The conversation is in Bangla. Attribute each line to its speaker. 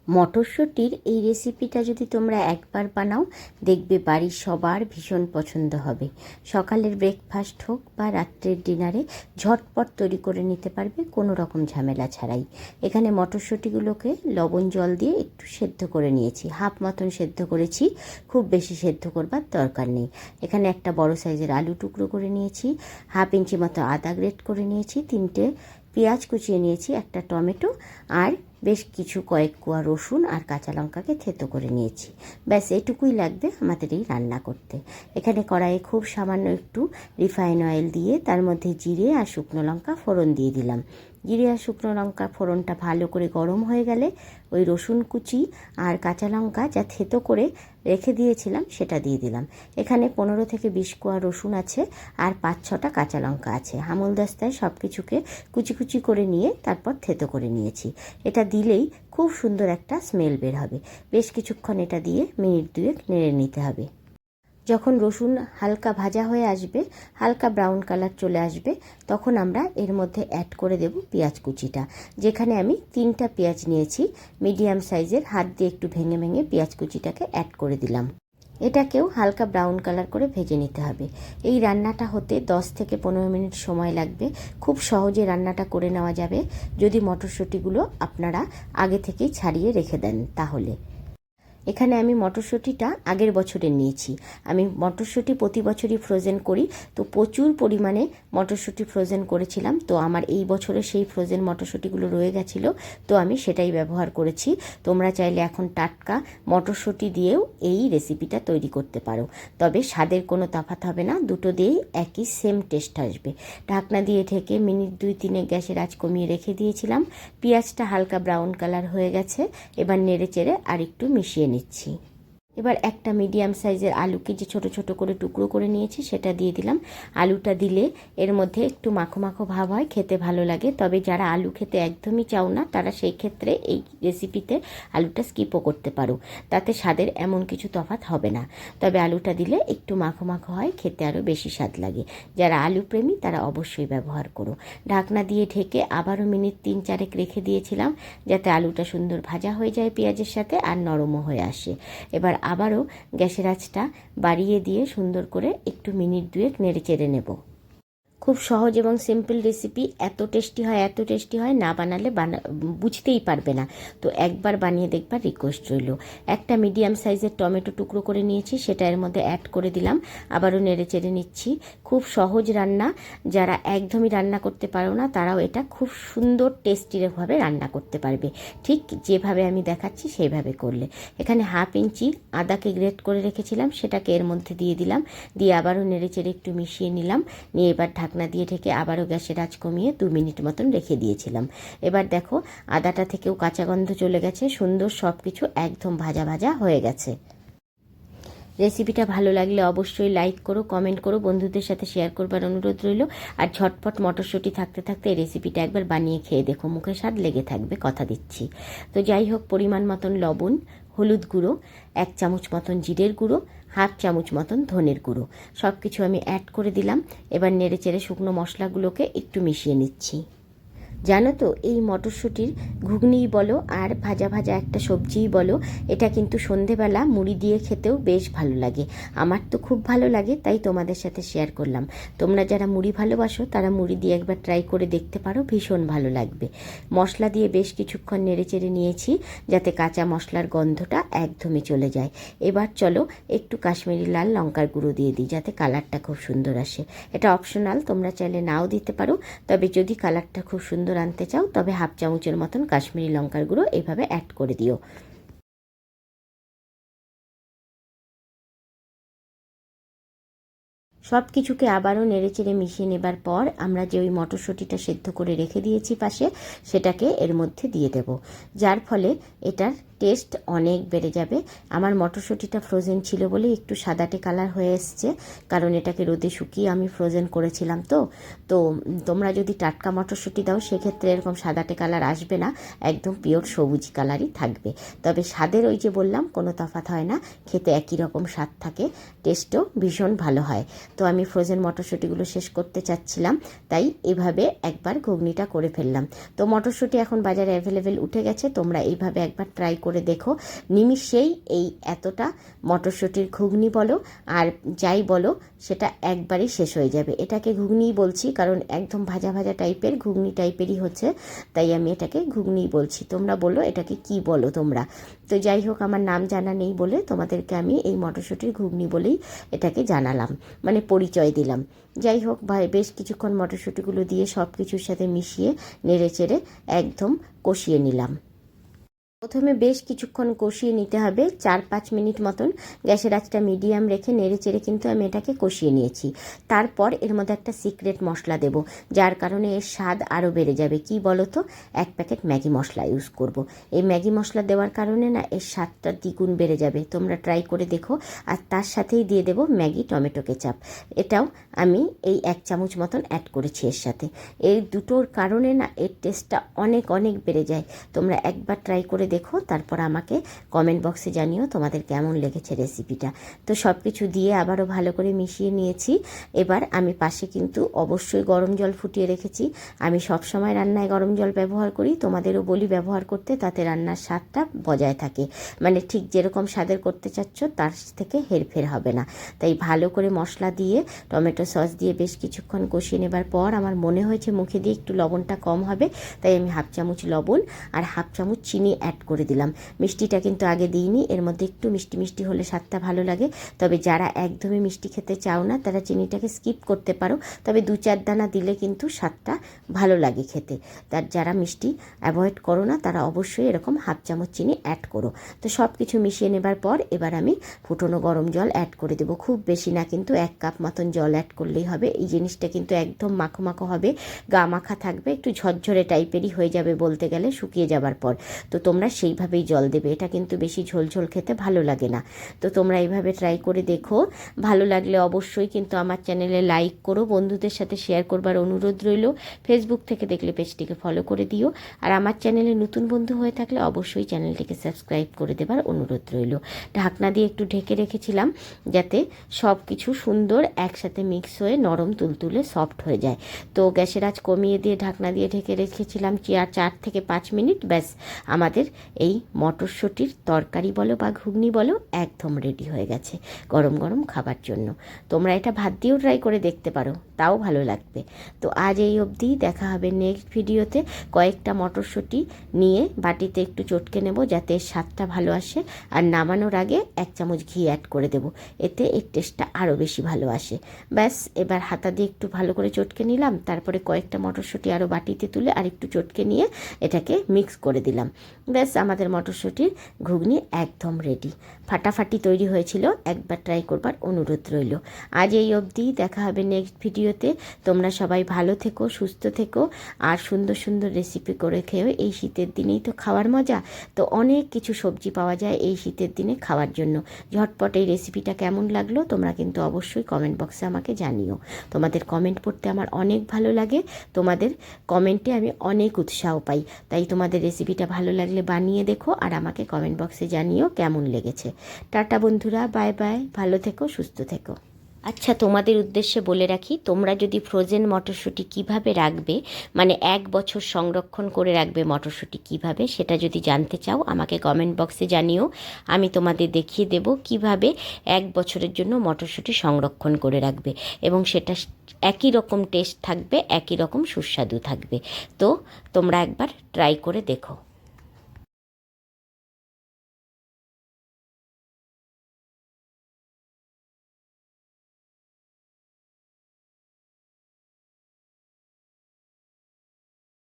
Speaker 1: মটরশুঁটির এই রেসিপিটা যদি তোমরা একবার বানাও দেখবে বাড়ির সবার ভীষণ পছন্দ হবে। সকালের ব্রেকফাস্ট হোক বা রাত্রের ডিনারে ঝটপট তৈরি করে নিতে পারবে কোনো রকম ঝামেলা ছাড়াই। এখানে মটরশুঁটিগুলোকে লবণ জল দিয়ে একটু সেদ্ধ করে নিয়েছি, হাফ মতন সেদ্ধ করেছি, খুব বেশি সেদ্ধ করবার দরকার নেই। এখানে একটা বড় সাইজের আলু টুকরো করে নিয়েছি, হাফ ইঞ্চি মতো আদা গ্রেট করে নিয়েছি, 3টে পেঁয়াজ কুচিয়ে নিয়েছি, একটা টমেটো আর বেশ কিছু কয়েক কোয়া রসুন আর কাঁচা লঙ্কাকে থেতো করে নিয়েছি। ব্যাস এটুকুই লাগবে আমাদের এই রান্না করতে। এখানে কড়াইয়ে খুব সামান্য একটু রিফাইন অয়েল দিয়ে তার মধ্যে জিরে আর শুকনো লঙ্কা ফোড়ন দিয়ে দিলাম। জিরে আর শুকনো লঙ্কা ফোড়নটা ভালো করে গরম হয়ে গেলে ওই রসুন কুচি আর কাঁচা লঙ্কা যা থেতো করে রেখে দিয়েছিলাম সেটা দিয়ে দিলাম। এখানে 15 থেকে 20 কোয়া রসুন আছে আর 5-6টা কাঁচা লঙ্কা আছে। হামলদাস্তায় সব কিছুকে কুচি কুচি করে নিয়ে তারপর থেতো করে নিয়েছি। এটা দিলেই খুব সুন্দর একটা স্মেল বের হবে। বেশ কিছুক্ষণ এটা দিয়ে মিনিট 2 নেড়ে নিতে হবে। যখন রসুন হালকা ভাজা হয়ে আসবে, হালকা ব্রাউন কালার চলে আসবে, তখন আমরা এর মধ্যে অ্যাড করে দেব পেঁয়াজ কুচিটা। যেখানে আমি 3টা পেঁয়াজ নিয়েছি, মিডিয়াম সাইজের, হাত দিয়ে একটু ভেঙে ভেঙে পেঁয়াজ কুচিটাকে অ্যাড করে দিলাম। এটাকেও হালকা ব্রাউন কালার করে ভেজে নিতে হবে। এই রান্নাটা হতে 10 থেকে 15 মিনিট সময় লাগবে। খুব সহজে রান্নাটা করে নেওয়া যাবে যদি মটরশুঁটিগুলো আপনারা আগে থেকেই ছাড়িয়ে রেখে দেন তাহলে। এখানে আমি মটরশুঁটিটা আগের বছরের নিয়েছি। আমি মটরশুঁটি প্রতি বছরই ফ্রোজেন করি, তো প্রচুর পরিমাণে মটরশুঁটি ফ্রোজেন করেছিলাম। তো আমার এই বছরে সেই ফ্রোজেন মটরশুঁটিগুলো রয়ে গেছিলো, তো আমি সেটাই ব্যবহার করেছি। তোমরা চাইলে এখন টাটকা মটরশুঁটি দিয়েও এই রেসিপিটা তৈরি করতে পারো, তবে স্বাদের কোনো তফাৎ হবে না, দুটো দিয়েই একই সেম টেস্ট আসবে। ঢাকনা দিয়ে ঢেকে মিনিট 2-3 গ্যাসের আঁচ কমিয়ে রেখে দিয়েছিলাম। পেঁয়াজটা হালকা ব্রাউন কালার হয়ে গেছে, এবার নেড়ে চেড়ে আর একটু মিশিয়ে নিচ্ছি। এবার একটা মিডিয়াম সাইজের আলুকে যে ছোট ছোট করে টুকরো করে নিয়েছি সেটা দিয়ে দিলাম। আলুটা দিলে এর মধ্যে একটু মাখো মাখো ভাব হয়, খেতে ভালো লাগে। তবে যারা আলু খেতে একদমই চাও না তারা সেই ক্ষেত্রে এই রেসিপিতে আলুটা স্কিপও করতে পারো, তাতে স্বাদের এমন কিছু তফাৎ হবে না। তবে আলুটা দিলে একটু মাখো মাখো হয়, খেতে আরও বেশি স্বাদ লাগে। যারা আলু প্রেমী তারা অবশ্যই ব্যবহার করো। ঢাকনা দিয়ে ঢেকে আবারও মিনিট 3-4 রেখে দিয়েছিলাম, যাতে আলুটা সুন্দর ভাজা হয়ে যায় পেঁয়াজের সাথে আর নরমও হয়ে আসে। এবার আবারও গ্যাসের আঁচটা বাড়িয়ে দিয়ে সুন্দর করে একটু মিনিট 2 নেড়ে চেড়ে নেব। খুব সহজ এবং সিম্পল রেসিপি, এত টেস্টি হয়, না বানালে বুঝতেই পারবে না। তো একবার বানিয়ে দেখবার রিকোয়েস্ট রইল। একটা মিডিয়াম সাইজের টমেটো টুকরো করে নিয়েছি, সেটা এর মধ্যে অ্যাড করে দিলাম, আবারও নেড়ে চেড়ে নিচ্ছি। খুব সহজ রান্না, যারা একদমই রান্না করতে পারো না তারাও এটা খুব সুন্দর টেস্টিভাবে রান্না করতে পারবে, ঠিক যেভাবে আমি দেখাচ্ছি সেইভাবে করলে। এখানে হাফ ইঞ্চি আদাকে গ্রেট করে রেখেছিলাম, সেটাকে এর মধ্যে দিয়ে দিলাম, দিয়ে আবারও নেড়ে চেড়ে একটু মিশিয়ে নিলাম। নিয়ে এবার ঢাকনা দিয়ে ঢেকে আবারও গ্যাসের আঁচ কমিয়ে 2 মিনিট মতন রেখে দিয়েছিলাম। এবার দেখো আদাটা থেকেও কাঁচা গন্ধ চলে গেছে, সুন্দর সব কিছু একদম ভাজা ভাজা হয়ে গেছে। রেসিপিটা ভালো লাগলে অবশ্যই লাইক করো, কমেন্ট করো, বন্ধুদের সাথে শেয়ার করবার অনুরোধ রইল। আর ঝটপট মটরশুঁটি থাকতে থাকতে এই রেসিপিটা একবার বানিয়ে খেয়ে দেখো, মুখে স্বাদ লেগে থাকবে, কথা দিচ্ছি। তো যাই হোক, পরিমাণ মতন লবণ, হলুদ গুঁড়ো 1 চামচ মতন, জিরের গুঁড়ো 1/2 চামচ মতন, ধনের গুঁড়ো, সব কিছু আমি অ্যাড করে দিলাম। এবার নেড়ে চেড়ে শুকনো মশলাগুলোকে একটু মিশিয়ে নিচ্ছি। জানো তো, এই মটরশুঁটির ঘুগনিই বলো আর ভাজা ভাজা একটা সবজিই বলো, এটা কিন্তু সন্ধেবেলা মুড়ি দিয়ে খেতেও বেশ ভালো লাগে। আমার তো খুব ভালো লাগে, তাই তোমাদের সাথে শেয়ার করলাম। তোমরা যারা মুড়ি ভালোবাসো তারা মুড়ি দিয়ে একবার ট্রাই করে দেখতে পারো, ভীষণ ভালো লাগবে। মশলা দিয়ে বেশ কিছুক্ষণ নেড়ে চেড়ে নিয়েছি, যাতে কাঁচা মশলার গন্ধটা একদমই চলে যায়। এবার চলো একটু কাশ্মীরি লাল লঙ্কার গুঁড়ো দিয়ে দিই, যাতে কালারটা খুব সুন্দর আসে। এটা অপশনাল, তোমরা চাইলে নাও দিতে পারো, তবে যদি কালারটা খুব সুন্দর আনতে চাও তবে 1/2 চামচের মতন কাশ্মীরি লঙ্কার গুঁড়ো এইভাবে অ্যাড করে দিও। সব কিছুকে আবারও নেড়েচেড়ে মিশিয়ে নেবার পর আমরা যে ওই মটরশুঁটিটা সেদ্ধ করে রেখে দিয়েছি পাশে, সেটাকে এর মধ্যে দিয়ে দেব, যার ফলে এটার টেস্ট অনেক বেড়ে যাবে। আমার মটরশুঁটিটা ফ্রোজেন ছিল বলে একটু সাদাটে কালার হয়ে এসছে, কারণ এটাকে রোদে শুকিয়ে আমি ফ্রোজেন করেছিলাম। তো তোমরা যদি টাটকা মটরশুঁটি দাও সেক্ষেত্রে এরকম সাদাটে কালার আসবে না, একদম পিওর সবুজ কালারই থাকবে। তবে স্বাদের ওই যে বললাম কোনো তফাৎ হয় না, খেতে একই রকম স্বাদ থাকে, টেস্টও ভীষণ ভালো হয়। তো আমি ফ্রোজেন মটরশুঁটিগুলো শেষ করতে চাচ্ছিলাম, তাই এভাবে একবার ঘুগনিটা করে ফেললাম। তো মটরশুঁটি এখন বাজারে অ্যাভেলেবেল উঠে গেছে, তোমরা এইভাবে একবার ট্রাই করে করে দেখো, নিমিষেই এই এতটা মটরশুঁটির ঘুগনি বলো আর যাই বলো সেটা একবারেই শেষ হয়ে যাবে। এটাকে ঘুগনিই বলছি কারণ একদম ভাজা ভাজা টাইপের ঘুগনি টাইপেরই হচ্ছে, তাই আমি এটাকে ঘুগনিই বলছি। তোমরা বলো এটাকে কি বলো তোমরা। তো যাই হোক, আমার নাম জানা নেই বলে তোমাদেরকে আমি এই মটরশুঁটির ঘুগনি বলেই এটাকে জানালাম, মানে পরিচয় দিলাম। যাই হোক ভাই, বেশ কিছুক্ষণ মটরশুঁটিগুলো দিয়ে সব কিছুর সাথে মিশিয়ে নেড়ে চেড়ে একদম কষিয়ে নিলাম। প্রথমে বেশ কিছুক্ষণ কষিয়ে নিতে হবে, 4-5 মিনিট মতন গ্যাসের আঁচটা মিডিয়াম রেখে নেড়ে চেড়ে কিন্তু আমি এটাকে কষিয়ে নিয়েছি। তারপর এর মধ্যে একটা সিক্রেট মশলা দেব, যার কারণে এর স্বাদ আরও বেড়ে যাবে। কি বলো তো, 1 প্যাকেট ম্যাগি মশলা ইউজ করব। এই ম্যাগি মশলা দেওয়ার কারণে না এর স্বাদটা দ্বিগুণ বেড়ে যাবে। তোমরা ট্রাই করে দেখো। আর তার সাথেই দিয়ে দেব ম্যাগি টমেটো কেচাপ, এটাও আমি এই 1 চামচ মতন অ্যাড করেছি এর সাথে। এই দুটোর কারণে না এর টেস্টটা অনেক অনেক বেড়ে যায়। তোমরা একবার ট্রাই করে দেখো, তারপর আমাকে কমেন্ট বক্সে জানিও তোমাদের কেমন লেগেছে রেসিপিটা। তো সব কিছু দিয়ে আবারও ভালো করে মিশিয়ে নিয়েছি। এবার আমি পাশে কিন্তু অবশ্যই গরম জল ফুটিয়ে রেখেছি। আমি সব সময় রান্নায় গরম জল ব্যবহার করি, তোমাদেরও বলি ব্যবহার করতে, তাতে রান্নার স্বাদটা বজায় থাকে। মানে ঠিক যেরকম স্বাদের করতে চাচ্ছ তার থেকে হেরফের হবে না। তাই ভালো করে মশলা দিয়ে টমেটো সস দিয়ে বেশ কিছুক্ষণ কষিয়ে নেবার পর আমার মনে হয়েছে মুখে দিয়ে একটু লবণটা কম হবে, তাই আমি 1/2 চামচ লবণ আর 1/2 চামচ চিনি অ্যাড করে দিলাম। মিষ্টিটা কিন্তু আগে দিইনি, এর মধ্যে একটু মিষ্টি মিষ্টি হলে স্বাদটা ভালো লাগে। তবে যারা একদমই মিষ্টি খেতে চাও না তারা চিনিটাকে স্কিপ করতে পারো, তবে 2-4 দানা দিলে কিন্তু স্বাদটা ভালো লাগে খেতে। তার যারা মিষ্টি অ্যাভয়েড করো না তারা অবশ্যই এরকম 1/2 চামচ চিনি অ্যাড করো। তো সব কিছু মিশিয়ে নেবার পর এবার আমি ফুটনো গরম জল অ্যাড করে দেবো। খুব বেশি না, কিন্তু 1 কাপ মতন জল অ্যাড করলেই হবে। এই জিনিসটা কিন্তু একদম মাখো মাখো হবে, গা মাখা থাকবে, একটু ঝরঝরে টাইপেরই হয়ে যাবে বলতে গেলে শুকিয়ে যাবার পর। তো তোমরা সেইভাবেই জল দেবে, এটা কিন্তু বেশি ঝোলঝোল খেতে ভালো লাগে না। তো তোমরা এইভাবে ট্রাই করে দেখো। ভালো লাগলে অবশ্যই কিন্তু আমার চ্যানেলে লাইক করো, বন্ধুদের সাথে শেয়ার করবার অনুরোধ রইল। ফেসবুক থেকে দেখলে পেজটিকে ফলো করে দিও, আর আমার চ্যানেলে নতুন বন্ধু হয়ে থাকলে অবশ্যই চ্যানেলটিকে সাবস্ক্রাইব করে দেবার অনুরোধ রইল। ঢাকনা দিয়ে একটু ঢেকে রেখেছিলাম যাতে সব কিছু সুন্দর একসাথে মিক্স হয়ে নরম তুলতুলে সফট হয়ে যায়। তো গ্যাসের আঁচ কমিয়ে দিয়ে ঢাকনা দিয়ে ঢেকে রেখেছিলাম 4 থেকে 5 মিনিট। ব্যাস, আমাদের এই মটরশুঁটির তরকারি বলো বা ঘুগনি বলো একদম রেডি হয়ে গেছে গরম গরম খাবার জন্য। তোমরা এটা ভাত দিয়েও ট্রাই করে দেখতে পারো, তাও ভালো লাগবে। তো আজ এই অবধি, দেখা হবে নেক্সট ভিডিওতে। কয়েকটা মটরশুঁটি নিয়ে বাটিতে একটু চটকে নেব যাতে স্বাদটা ভালো আসে, আর নামানোর আগে 1 চামচ ঘি অ্যাড করে দেব, এতে এর টেস্টটা আরও বেশি ভালো আসে। ব্যাস, এবার হাতা দিয়ে একটু ভালো করে চটকে নিলাম, তারপরে কয়েকটা মটরশুঁটি আরও বাটিতে তুলে আর একটু চটকে নিয়ে এটাকে মিক্স করে দিলাম। ব্যাস, আমাদের মটরশুঁটির ঘুগনি একদম রেডি। ফাটাফাটি তৈরি হয়েছিল, একবার ট্রাই করবার অনুরোধ রইল। আজ এই অবধি, দেখা হবে নেক্সট ভিডিওতে। তোমরা সবাই ভালো থেকো, সুস্থ থেকো, আর সুন্দর সুন্দর রেসিপি করে খেও। এই শীতের দিনেই তো খাওয়ার মজা। তো অনেক কিছু সবজি পাওয়া যায় এই শীতের দিনে খাওয়ার জন্য। ঝটপট এই রেসিপিটা কেমন লাগলো তোমরা কিন্তু অবশ্যই কমেন্ট বক্সে আমাকে জানিও। তোমাদের কমেন্ট পড়তে আমার অনেক ভালো লাগে, তোমাদের কমেন্টে আমি অনেক উৎসাহ পাই। তাই তোমাদের রেসিপিটা ভালো লাগলে বানিয়ে দেখো আর আমাকে কমেন্ট বক্সে জানিও কেমন লেগেছে। টাটা বন্ধুরা, বাই বাই, ভালো থেকো, সুস্থ থেকো। আচ্ছা, তোমাদের উদ্দেশ্যে বলে রাখি, তোমরা যদি ফ্রোজেন মটরশুঁটি কিভাবে রাখবে, মানে 1 বছর সংরক্ষণ করে রাখবে মটরশুঁটি কিভাবে, সেটা যদি জানতে চাও আমাকে কমেন্ট বক্সে জানিও। আমি তোমাদের দেখিয়ে দেব কিভাবে 1 বছরের জন্য মটরশুঁটি সংরক্ষণ করে রাখবে, এবং সেটা একই রকম টেস্ট থাকবে, একই রকম সুস্বাদু থাকবে। তো তোমরা একবার ট্রাই করে দেখো।